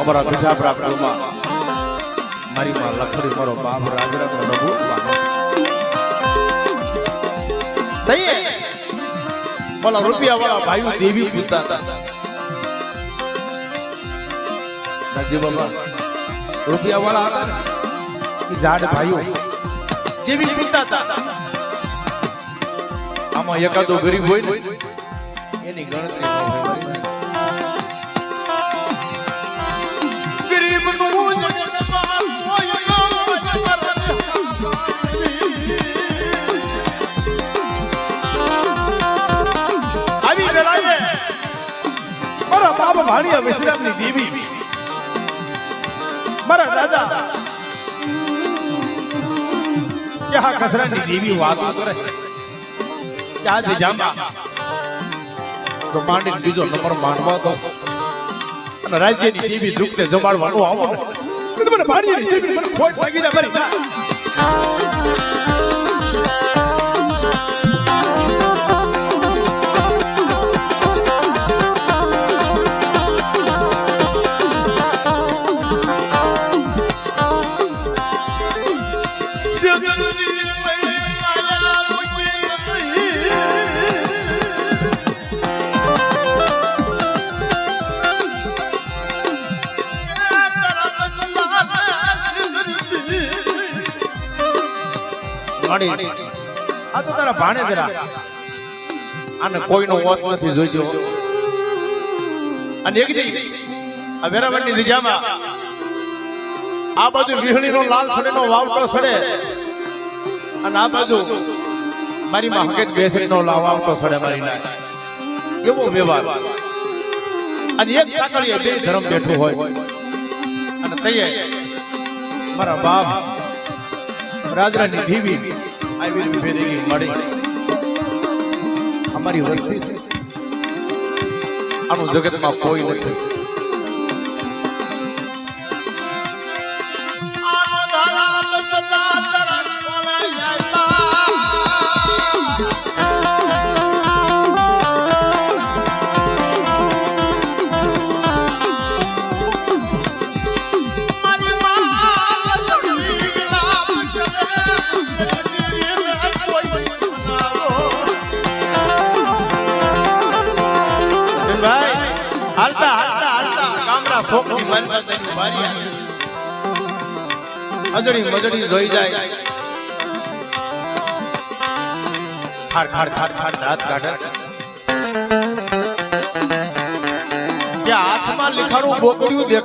અમારા બીજા પ્રાપ્તમાં મારી માં લખડી મારો બાપ રાજરાનો રઘુ તઈએ બોલા રૂપિયા વાળા ભાઈઓ દેવી પૂજતા હતા રાજ્ય બાબા રૂપિયા વાળા હતા એ ઝાડ ભાઈઓ દેવી પૂજતા હતા આમાં એકાદો ગરીબ હોય ને એની ગણતરી ન હોય ગરીબ નું આવી વેળાએ મારા બાપ ભાણિયા વિશ્રામની દેવી મારા દાદા ક્યાં કસરાની દેવી વાતો કરે ક્યાં જાંબા તો માંડી બીજો નંબર માંડવા દો અને રાજ્યની દેવી દુઃખને જમાડવાનું આવો ને મને ભાણિયાની દેવી મને ખોટ લાગી ના ભરી ના આ તો તારા ભાણે જરા આને કોઈનો વોત નથી જોઈજો અને એક દી આ વેરાવળની દિજામાં આ બાજુ વિહળીનો લાલ સડેનો વાવટો સડે અને આ બાજુ મારી માં હકેત બેસરીનો વાવટો સડે મારી ના એવો વ્યવહાર અને એક સાકળીએ બે ધર્મ બેઠું હોય અને તઈએ મારા બાપ રાજરાની દેવી આવી ફેરી મળી અમારી વસ્તી છે આનું જગતમાં કોઈ નથી સોફની માનતા તેની વારી અદડી મદડી જોઈ જાય ખાડ ખાડ ખાડ ખાડ દાંત કાઢે કે હાથમાં લીખાણું બોકડ્યું દેખ